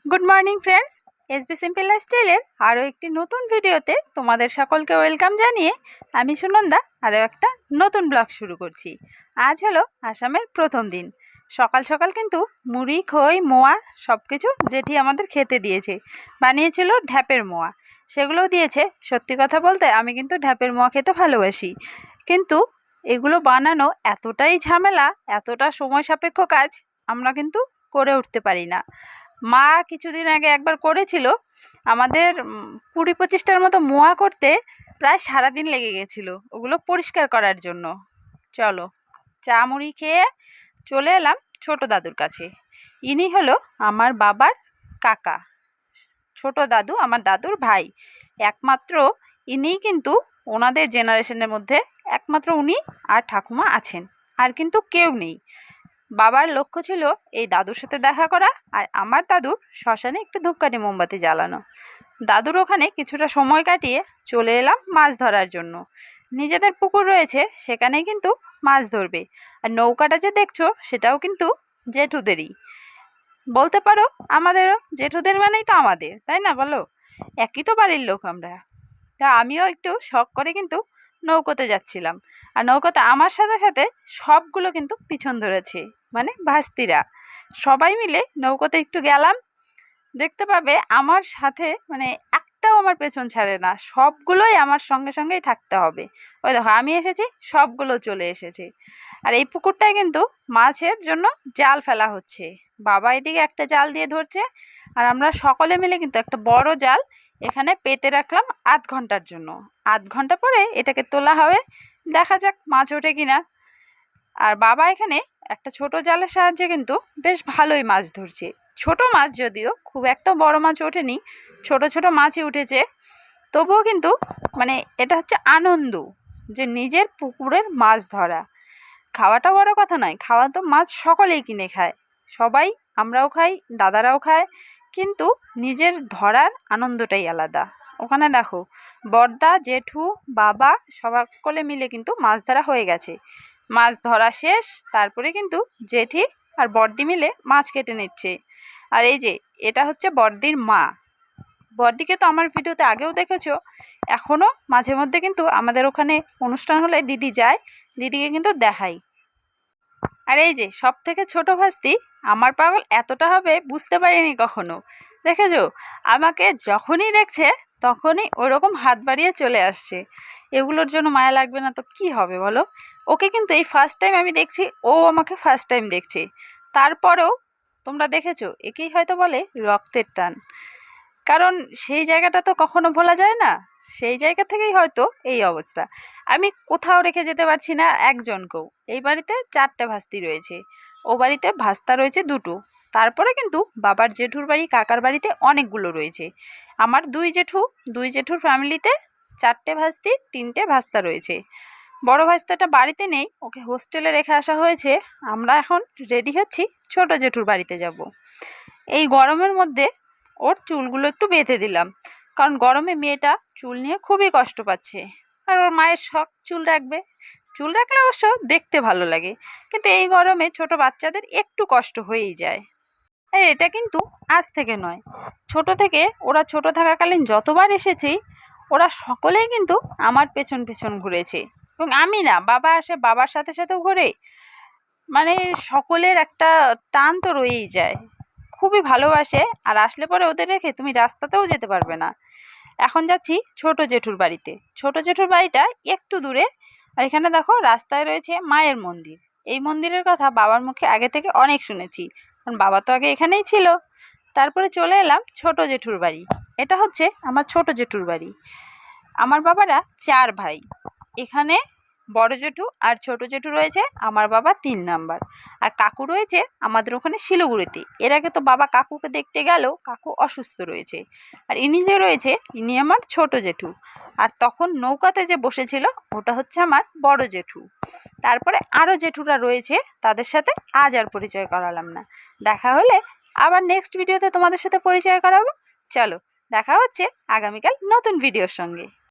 Good morning friends, SB simple লাইফস্টাইলের আরও একটি নতুন ভিডিওতে তোমাদের সকলকে ওয়েলকাম জানিয়ে আমি সুনন্দা আরও একটা নতুন ব্লগ শুরু করছি। আজ হলো আসামের প্রথম দিন। সকাল সকাল কিন্তু মুড়ি, খই, মোয়া সব কিছু জেঠি আমাদের খেতে দিয়েছে। বানিয়েছিল ঢ্যাপের মোয়া, সেগুলোও দিয়েছে। সত্যি কথা বলতে আমি কিন্তু ঢ্যাপের মোয়া খেতে ভালোবাসি, কিন্তু এগুলো বানানো এতটাই ঝামেলা, এতটা সময় সাপেক্ষ কাজ, আমরা কিন্তু করে উঠতে পারি না। মা কিছুদিন আগে একবার করেছিল, আমাদের 20-25টার মতো মোয়া করতে প্রায় সারাদিন লেগে গেছিলো ওগুলো পরিষ্কার করার জন্য। চলো, চা মুড়ি খেয়ে চলে এলাম ছোট দাদুর কাছে। ইনি হলো আমার বাবার কাকা, ছোট দাদু আমার দাদুর ভাই। একমাত্র ইনিই কিন্তু ওনাদের জেনারেশনের মধ্যে একমাত্র উনি আর ঠাকুমা আছেন, আর কিন্তু কেউ নেই। বাবার লক্ষ্য ছিল এই দাদুর সাথে দেখা করা, আর আমার দাদুর শ্মশানে একটু ধূপকাঠি মোমবাতি জ্বালানো। দাদুর ওখানে কিছুটা সময় কাটিয়ে চলে এলাম মাছ ধরার জন্য। নিজেদের পুকুর রয়েছে, সেখানেই কিন্তু মাছ ধরবে। আর নৌকাটা যে দেখছো সেটাও কিন্তু জেঠুদেরই, বলতে পারো আমাদেরও। জেঠুদের মানেই তো আমাদের, তাই না বলো? একই তো বাড়ির লোক আমরা। তা আমিও একটু শখ করে কিন্তু নৌকোতে যাচ্ছিলাম, আর নৌকোতে আমার সাথে সাথে সবগুলো কিন্তু পিছন ধরেছে, মানে ভাস্তিরা। সবাই মিলে নৌকোতে একটু গেলাম, দেখতে পাবে আমার সাথে মানে একটাও আমার পেছন ছাড়ে না, সবগুলোই আমার সঙ্গে সঙ্গেই থাকতে হবে। ওই দেখো আমি এসেছি, সবগুলো চলে এসেছে। আর এই পুকুরটায় কিন্তু মাছের জন্য জাল ফেলা হচ্ছে। বাবা এদিকে একটা জাল দিয়ে ধরছে, আর আমরা সকলে মিলে কিন্তু একটা বড় জাল এখানে পেতে রাখলাম আধ ঘন্টার জন্য। আধ ঘন্টা পরে এটাকে তোলা হবে, দেখা যাক মাছ ওঠে কিনা। আর বাবা এখানে একটা ছোট জালের সাহায্যে কিন্তু বেশ ভালোই মাছ ধরছে। ছোট মাছ, যদিও খুব একটা বড় মাছ ওঠেনি, ছোট ছোট মাছই উঠেছে। তবুও কিন্তু মানে এটা হচ্ছে আনন্দ, যে নিজের পুকুরের মাছ ধরা। খাওয়াটা বড় কথা নয়, খাওয়া তো মাছ সকলেই কিনে খায়, সবাই, আমরাও খাই, দাদারাও খায়, কিন্তু নিজের ধরার আনন্দটাই আলাদা। ওখানে দেখো বড়দা, জেঠু, বাবা সকলে মিলে কিন্তু মাছ ধরা হয়ে গেছে। মাছ ধরা শেষ, তারপরে কিন্তু জেঠি আর বড়দি মিলে মাছ কেটে নিচ্ছে। আর এই যে এটা হচ্ছে বড়দির মা। বড়দিকে তো আমার ভিডিওতে আগেও দেখেছো, এখনও মাঝে মধ্যে কিন্তু আমাদের ওখানে অনুষ্ঠান হলে দিদি যায়, দিদিকে কিন্তু দেখাই। আর এই যে সব থেকে ছোট ভাস্তি, আমার পাগল এতটা হবে বুঝতে পারিনি কখনো। দেখেছো, আমাকে যখনই দেখছে তখনই ওরকম হাত বাড়িয়ে চলে আসছে। এগুলোর জন্য মায়া লাগবে না তো কি হবে বলো? ওকে কিন্তু এই ফার্স্ট টাইম আমি দেখছি, ও আমাকে ফার্স্ট টাইম দেখছে। তারপরেও তোমরা দেখেছো, একেই হয়তো বলে রক্তের টান। কারণ সেই জায়গাটা তো কখনো ভোলা যায় না, সেই জায়গা থেকেই হয়তো এই অবস্থা। আমি কোথাও রেখে যেতে পারছি না একজনকেও। এই বাড়িতে 4টে ভাস্তি রয়েছে, ও বাড়িতে ভাস্তা রয়েছে 2টো। তারপরে কিন্তু বাবার জেঠুর বাড়ি, কাকার বাড়িতে অনেকগুলো রয়েছে। আমার দুই জেঠুর ফ্যামিলিতে 4টে ভাস্তি, 3টে ভাস্তা রয়েছে। বড় ভাস্তাটা বাড়িতে নেই, ওকে হোস্টেলে রেখে আসা হয়েছে। আমরা এখন রেডি হচ্ছি ছোট জেঠুর বাড়িতে যাব। এই গরমের মধ্যে ওর চুলগুলো একটু বেঁধে দিলাম, কারণ গরমে মেয়েটা চুল নিয়ে খুবই কষ্ট পাচ্ছে। আর ওর মায়ের শখ চুল রাখবে, চুল রাখলে অবশ্য দেখতে ভালো লাগে, কিন্তু এই গরমে ছোট বাচ্চাদের একটু কষ্ট হয়েই যায়। আর এটা কিন্তু আজ থেকে নয়, ছোট থেকে ওরা ছোট থাকাকালীন যতবার এসেছি, ওরা সকলেই কিন্তু আমার পেছন পেছন ঘুরেছে। এবং আমি না, বাবা আসে, বাবার সাথে সাথেও ঘোরে। মানে সকলের একটা টান তো রয়েই যায়, খুবই ভালোবাসে। আর আসলে পরে ওদের রেখে তুমি রাস্তাতেও যেতে পারবে না। এখন যাচ্ছি ছোট জেঠুর বাড়িতে। ছোট জেঠুর বাড়িটা একটু দূরে। আর এখানে দেখো রাস্তায় রয়েছে মায়ের মন্দির। এই মন্দিরের কথা বাবার মুখে আগে থেকে অনেক শুনেছি, কারণ বাবা তো আগে এখানেই ছিল। তারপরে চলে এলাম ছোট জেঠুর বাড়ি। এটা হচ্ছে আমার ছোট জেঠুর বাড়ি। আমার বাবারা 4 ভাই। এখানে বড় জেঠু আর ছোট জেঠু রয়েছে, আমার বাবা 3 নাম্বার। আর কাকু রয়েছে আমাদের ওখানে শিলিগুড়িতে। এর আগে তো বাবা কাকুকে দেখতে গেল, কাকু অসুস্থ রয়েছে। আর ইনি যে রয়েছে, ইনি আমার ছোট জেঠু। আর তখন নৌকাতে যে বসেছিল, ওটা হচ্ছে আমার বড় জেঠু। তারপরে আরও জেঠুরা রয়েছে, তাদের সাথে আজ আর পরিচয় করালাম না। দেখা হলে আবার নেক্সট ভিডিওতে তোমাদের সাথে পরিচয় করাবো। চলো, দেখা হচ্ছে আগামীকাল নতুন ভিডিওর সঙ্গে।